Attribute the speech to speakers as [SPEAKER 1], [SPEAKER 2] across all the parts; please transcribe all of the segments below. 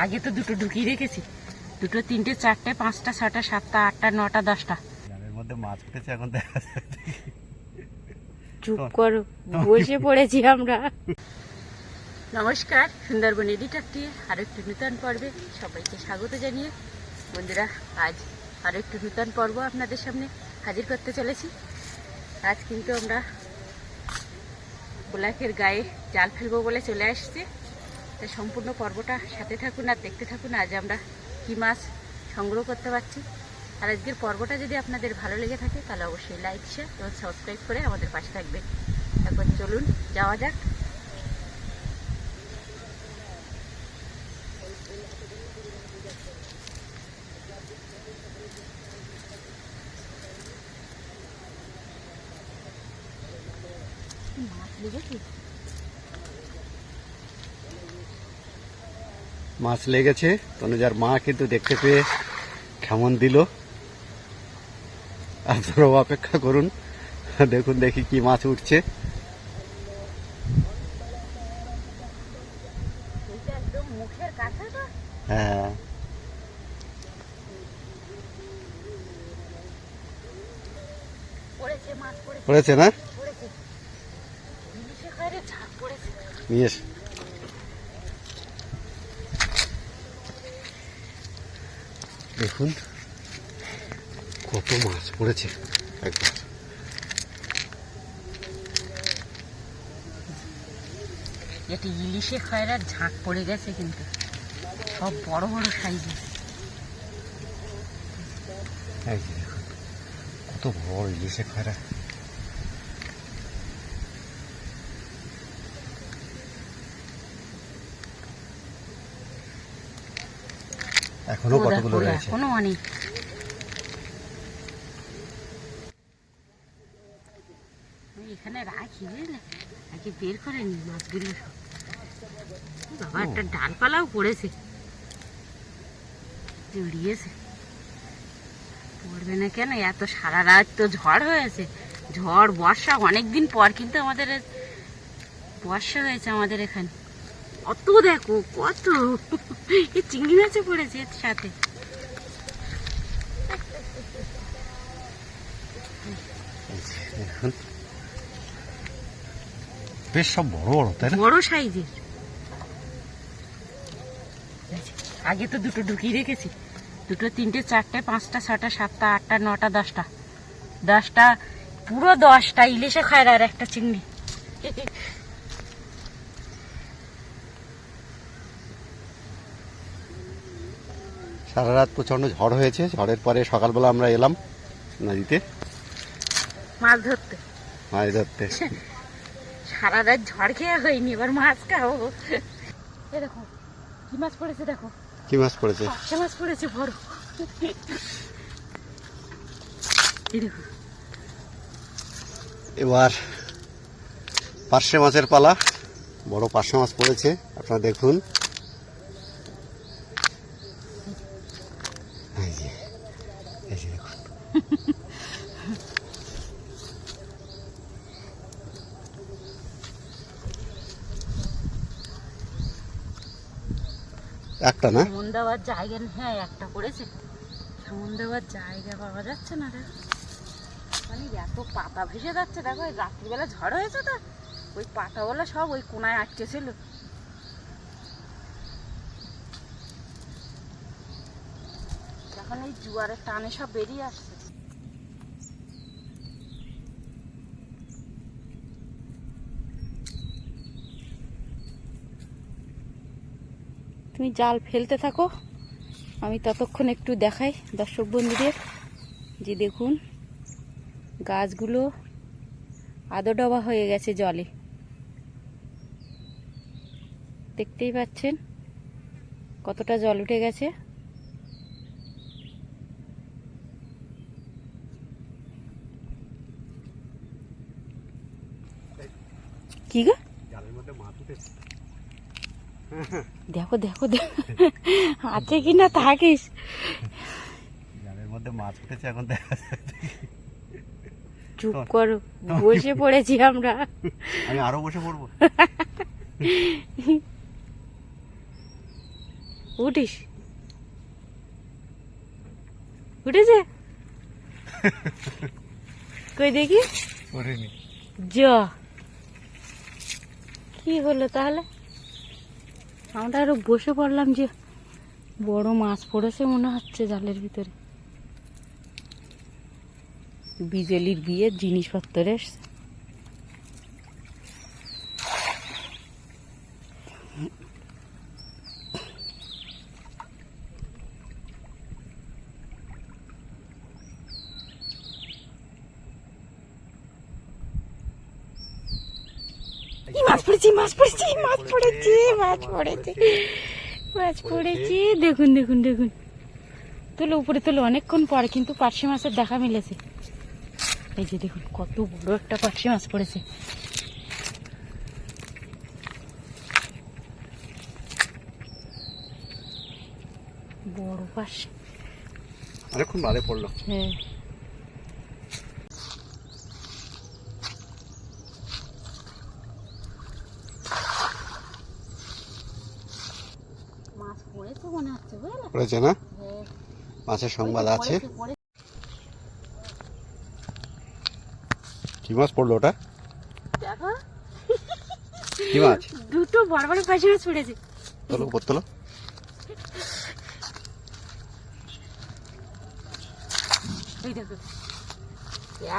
[SPEAKER 1] আগে তো দুটো ঢুকিয়ে রেখেছি, দুটো, তিনটে, চারটে, পাঁচটা, ছটা, সাতটা, আটটা, নটা, 10টা।
[SPEAKER 2] জালের মধ্যে মাছ উঠেছে এখন দেখা যাচ্ছে।
[SPEAKER 1] চুপ করো, বসে পড়েছি আমরা। নমস্কার, সুন্দরবন এডিটরটি আরেকটু নূতন পর্বে সবাইকে স্বাগত জানিয়ে বন্ধুরা, আজ আরেকটু নূতন পর্ব আপনাদের সামনে হাজির করতে চলেছি। আজ কিন্তু আমরা ব্ল্যাকের গায়ে জাল ফেলবো বলে চলে আসছি। তাই সম্পূর্ণ পর্বটা সাথে থাকুন আর দেখতে থাকুন আজ আমরা কী মাছ সংগ্রহ করতে পারছি। আর আজকের পর্বটা যদি আপনাদের ভালো লেগে থাকে তাহলে অবশ্যই লাইক, শেয়ার এবং সাবস্ক্রাইব করে আমাদের পাশে থাকবেন। এখন চলুন যাওয়া যাক।
[SPEAKER 2] মাছ লেগেছে। তনুজার মা কিন্তু দেখতে পেয়ে কেমন দিল, আপনারাও অপেক্ষা করুন, দেখুন দেখি কি মাছ উঠছে। হ্যাঁ, পড়েছে না? নিয়ে দেখুন কত মাছ পড়েছে একবার।
[SPEAKER 1] এটা ইলিশে খয়রার ঝাঁক পড়ে গেছে, কিন্তু সব বড় বড় সাইজের।
[SPEAKER 2] এই যে দেখুন কত বড় ইলিশে খয়রা। এখনো কতগুলো রয়েছে,
[SPEAKER 1] এখনো অনেক। এখানে রাখি, বুঝলে, আগে বের করে নি মাছগুলো সব। বাবা, একটা ডালপালাও পড়েছে, জড়িয়েছে। পড়বে না কেন? এত সারা রাত তো ঝড় হয়েছে, ঝড় বর্ষা অনেকদিন পর কিন্তু আমাদের বর্ষা হয়েছে আমাদের এখানে। কত দেখো, কত এই চিংড়ি মাছও পড়েছে এর সাথে।
[SPEAKER 2] দেখুন বেশ সব বড় বড়, তাই না?
[SPEAKER 1] বড় সাইজের। আগে তো দুটো ঢুকিয়ে রেখেছি, দুটো, তিনটে, চারটে, পাঁচটা, ছটা, সাতটা, আটটা, নটা, 10টা, 10টা, পুরো 10টা ইলিশে খায়রা আর একটা চিংড়ি।
[SPEAKER 2] সারা রাত প্রচন্ড ঝড় হয়েছে। ঝড়ের পরে সকালবেলা আমরা এলাম নদীতে
[SPEAKER 1] মাছ ধরতে।
[SPEAKER 2] মাছ ধরতে।
[SPEAKER 1] সারা রাত ঝড় খেয়ে হয়নি, এবার মাছ খাও। এই দেখো কি মাছ পড়েছে, দেখো
[SPEAKER 2] কি মাছ পড়েছে?
[SPEAKER 1] পার্শে মাছ পড়েছে বড়। এই দেখো,
[SPEAKER 2] এবার পার্শে মাছের পালা। বড় পার্শে মাছ পড়েছে, আপনারা দেখুন। এই যে দেখুন একটা না,
[SPEAKER 1] সামন দেওয়ার জায়গা নেই। হ্যাঁ, একটা পড়েছে, সামন দেওয়ার জায়গা পাওয়া যাচ্ছে না। দেখো মানে এত পাতা ভেসে যাচ্ছে। দেখো ওই রাত্রিবেলা ঝড় হয়েছে তো ওই পাতাগুলো সব ওই কোনায় আটকে ছিল। এখন এই জোয়ারের টানে সব বেরিয়ে আসছে। তুমি জাল ফেলতে থাকো, আমি ততক্ষণ একটু দেখাই দর্শক বন্ধুদের যে দেখুন গাছগুলো আদোডবা হয়ে গেছে জলে, দেখতেই পাচ্ছেন কতটা জল উঠে গেছে। কি গো?
[SPEAKER 2] জালের মধ্যে মাছ উঠেছে।
[SPEAKER 1] দেখো দেখো আছে কিনা থাকিস।
[SPEAKER 2] জালের মধ্যে মাছ উঠেছে এখন দেখা যাচ্ছে।
[SPEAKER 1] চুপ করো, বসে পড়েছি আমরা।
[SPEAKER 2] আমি আরো বসে পড়বো।
[SPEAKER 1] উঠিস, উঠেছে কই দেখি যা কি হলো তাহলে। আমরা আরো বসে পড়লাম যে বড় মাছ পড়েছে মনে হচ্ছে জালের ভিতরে। বিজলির বিয়ের জিনিসপত্র এসছে। মাছ পড়েছি, মাছ পড়েছি, মাছ পড়েছি, মাছ পড়েছি, মাছ পড়েছি। দেখুন দেখুন দেখুন, তোলো উপরে তোলো। অনেকক্ষণ পর কিন্তু পার্শে মাছের দেখা মিলেছে। এই যে দেখুন কত বড় একটা পার্শে মাছ পড়েছে। বড় পার্শে,
[SPEAKER 2] অনেকক্ষণ বাদে পড়লো।
[SPEAKER 1] হ্যাঁ মাছ পড়েছে মনে হচ্ছে, বুঝলে?
[SPEAKER 2] পড়েছে না?
[SPEAKER 1] হ্যাঁ
[SPEAKER 2] মাছের সংবাদ আছে।
[SPEAKER 1] পড়েছে, পড়েছে।
[SPEAKER 2] কি মাছ পড়লো ওটা?
[SPEAKER 1] দেখো
[SPEAKER 2] কি মাছ?
[SPEAKER 1] দুটো বড় বড় পার্শে মাছ পড়েছে।
[SPEAKER 2] তোলো উপর তোলো।
[SPEAKER 1] এই দেখো,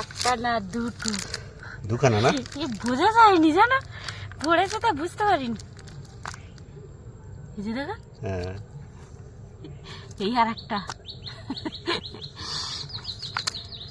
[SPEAKER 1] একটা না দুটো,
[SPEAKER 2] দুখানা না?
[SPEAKER 1] এ বোঝা যায়নি জানো, পড়েছে তা বুঝতে পারিনি। এই যে দেখো,
[SPEAKER 2] হ্যাঁ
[SPEAKER 1] এই আর একটা।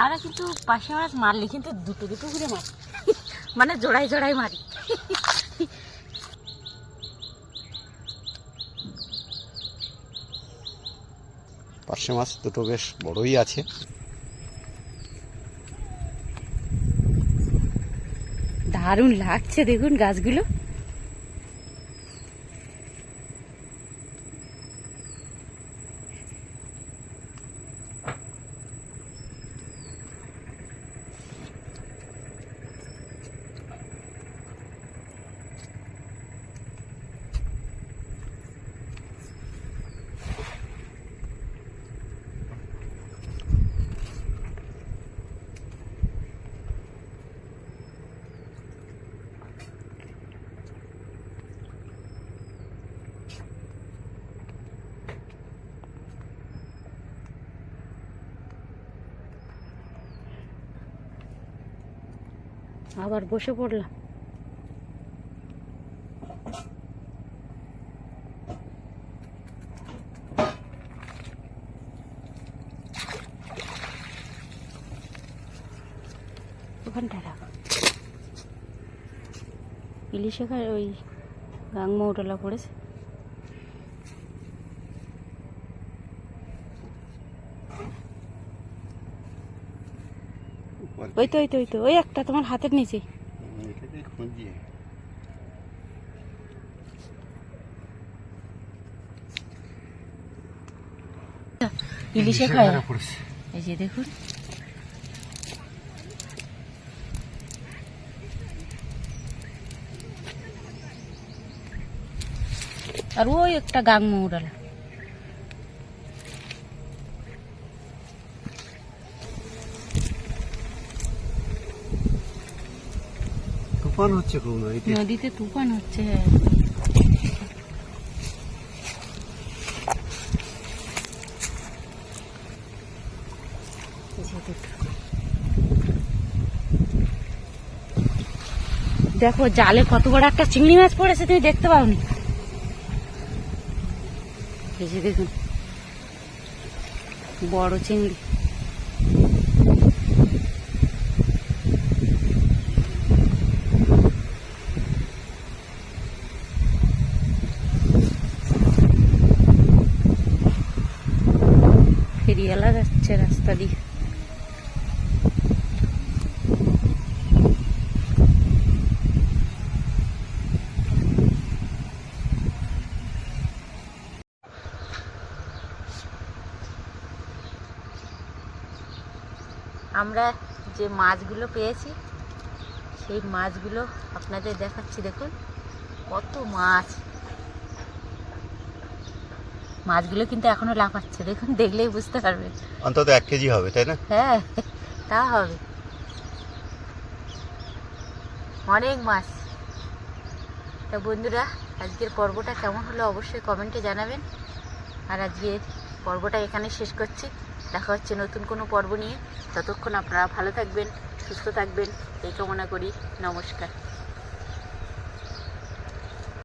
[SPEAKER 1] আমরা কিন্তু পাশে মাছ মারলে কিন্তু দুটো দুটো করে মারি, মানে জোড়ায় জোড়ায় মারি।
[SPEAKER 2] পার্শে মাছ দুটো বেশ বড়ই আছে।
[SPEAKER 1] দারুণ লাগছে দেখুন গাছগুলো। আবার বসে পড়লাম। ওখানটা রাখো, ইলিশে খায় ওই গাংমৌটলা পড়েছে। ওই তো ওই তো ওই তো ওই একটা তোমার হাতের নিচে। ইলিশে খায়, এই যে দেখুন। আর ওই একটা গাংমৌড়ালা।
[SPEAKER 2] তুফান হচ্ছে খুব নদীতে।
[SPEAKER 1] নদীতে তুফান হচ্ছে। দেখো জালে কত বড় একটা চিংড়ি মাছ পড়েছে, তুমি দেখতে পাওনি? এই যে দেখুন বড় চিংড়ি। ফেরিওয়ালা যাচ্ছে রাস্তা দিয়ে। আমরা যে মাছগুলো পেয়েছি সেই মাছগুলো আপনাদের দেখাচ্ছি। দেখুন কত মাছ, মাছগুলো কিন্তু এখনো লাফাচ্ছে, দেখুন, দেখলেই বুঝতে পারবেন।
[SPEAKER 2] অন্তত 1 কেজি হবে, তাই না?
[SPEAKER 1] হ্যাঁ, তা হবে, অনেক মাছ। তা বন্ধুরা, আজকের পর্বটা কেমন হলো অবশ্যই কমেন্টে জানাবেন। আর আজকের পর্বটা এখানে শেষ করছি। দেখা হচ্ছে নতুন কোনো পর্ব নিয়ে। ততক্ষণ আপনারা ভালো থাকবেন, সুস্থ থাকবেন, এই কামনা করি। নমস্কার।